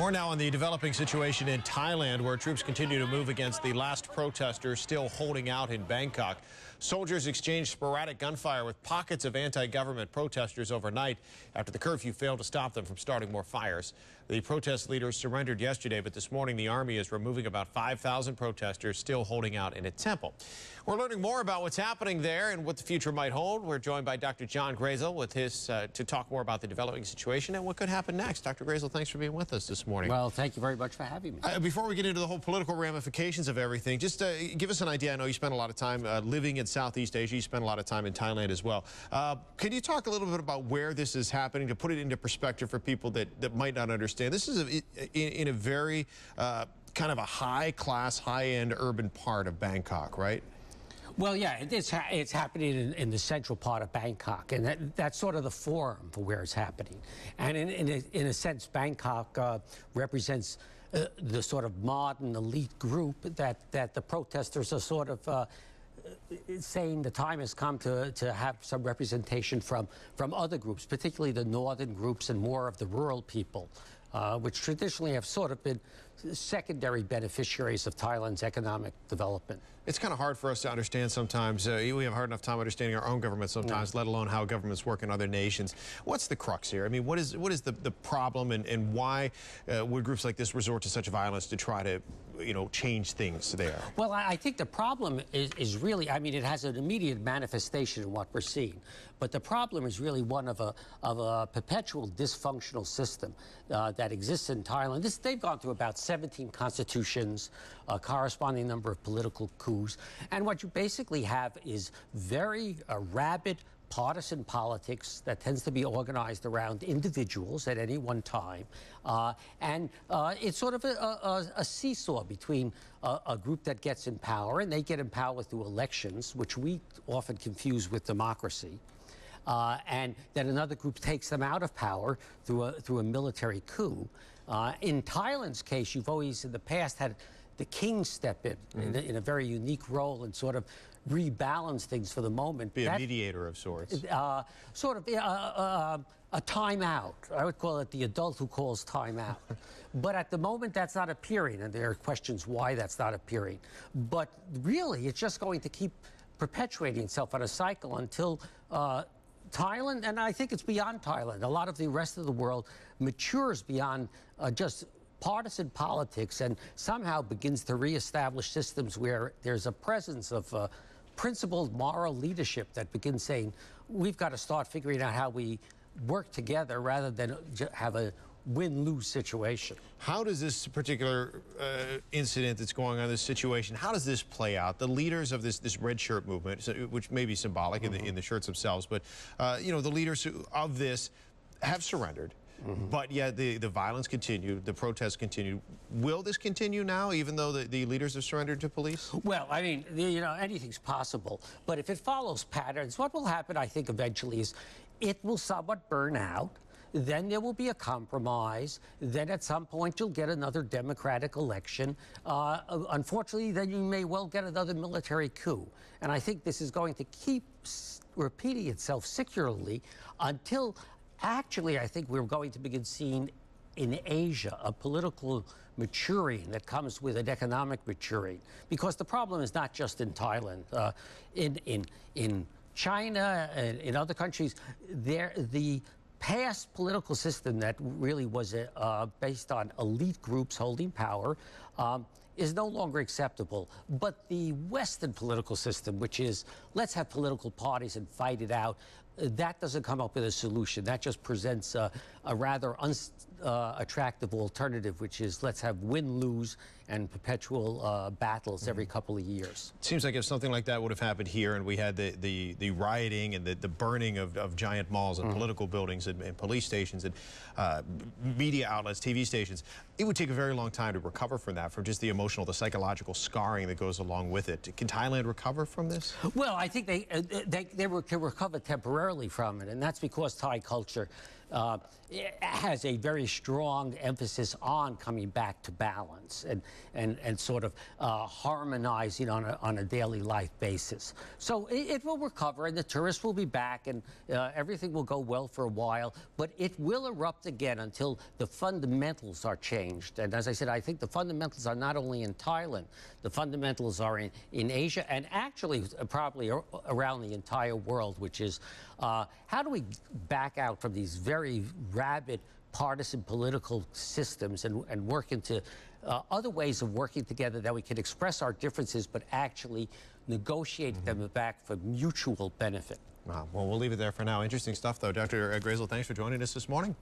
More now on the developing situation in Thailand, where troops continue to move against the last protesters still holding out in Bangkok. Soldiers exchanged sporadic gunfire with pockets of anti-government protesters overnight after the curfew failed to stop them from starting more fires. The protest leaders surrendered yesterday, but this morning the army is removing about 5,000 protesters still holding out in a temple. We're learning more about what's happening there and what the future might hold. We're joined by Dr. John Grayzel with to talk more about the developing situation and what could happen next. Dr. Grayzel, thanks for being with us this morning. Well, thank you very much for having me. Before we get into the whole political ramifications of everything, just give us an idea. I know you spent a lot of time living in Southeast Asia. You spent a lot of time in Thailand as well. Can you talk a little bit about where this is happening, to put it into perspective for people that might not understand? This is in a very kind of a high-class, high-end urban part of Bangkok, right? Well, yeah, it's happening in the central part of Bangkok, and that's sort of the forum for where it's happening. And in a sense, Bangkok represents the sort of modern elite group that the protesters are sort of saying the time has come to have some representation from other groups, particularly the northern groups and more of the rural people, which traditionally have sort of been secondary beneficiaries of Thailand's economic development. It's kind of hard for us to understand sometimes. We have a hard enough time understanding our own government sometimes, let alone how governments work in other nations. What's the crux here? I mean, what is the problem, and why would groups like this resort to such violence to try to, change things there? Well, I think the problem is really, I mean, it has an immediate manifestation in what we're seeing. But the problem is really one of a perpetual dysfunctional system that exists in Thailand. They've gone through about 17 constitutions, a corresponding number of political coups. And what you basically have is very rabid partisan politics that tends to be organized around individuals at any one time. And it's sort of a seesaw between a group that gets in power, and they get in power through elections, which we often confuse with democracy. And then another group takes them out of power through a military coup. In Thailand's case, you've always in the past had the king step in a very unique role and sort of rebalance things for the moment. Be a mediator of sorts. Sort of a timeout. I would call it the adult who calls timeout. But at the moment, that's not appearing, and there are questions why that's not appearing. But really, it's just going to keep perpetuating itself on a cycle until Thailand, and I think it's beyond Thailand, a lot of the rest of the world matures beyond just partisan politics and somehow begins to reestablish systems where there's a presence of principled moral leadership that begins saying, we've got to start figuring out how we work together rather than have a win-lose situation. How does this particular incident that's going on, this situation, how does this play out? The leaders of this red shirt movement, which may be symbolic in the shirts themselves, but the leaders of this have surrendered. But yet the violence continued, the protests continued. Will this continue now, even though the leaders have surrendered to police? Well, I mean, anything's possible. But if it follows patterns, what will happen, I think, eventually is it will somewhat burn out. Then there will be a compromise. Then at some point you'll get another democratic election. Unfortunately, then you may well get another military coup. And I think this is going to keep repeating itself secularly until actually I think we're going to begin seeing in Asia a political maturing that comes with an economic maturing. Because the problem is not just in Thailand. In China and in other countries, the past political system that really was based on elite groups holding power is no longer acceptable. But the Western political system, which is let's have political parties and fight it out, that doesn't come up with a solution. That just presents a rather attractive alternative, which is let's have win-lose and perpetual battles every couple of years. It seems like if something like that would have happened here and we had the rioting and the burning of giant malls and political buildings and police stations and media outlets, TV stations, it would take a very long time to recover from that, from just the emotional, the psychological scarring that goes along with it. Can Thailand recover from this? Well, I think they can recover temporarily from it, and that's because Thai culture it has a very strong emphasis on coming back to balance and sort of harmonizing on a daily life basis. So it will recover, and the tourists will be back, and everything will go well for a while, but it will erupt again until the fundamentals are changed. And as I said, I think the fundamentals are not only in Thailand, the fundamentals are in Asia, and actually probably around the entire world, which is how do we back out from these very rabid partisan political systems and work into other ways of working together that we can express our differences but actually negotiate them back for mutual benefit. Well, we'll leave it there for now. Interesting stuff, though. Dr. Grayzel, thanks for joining us this morning.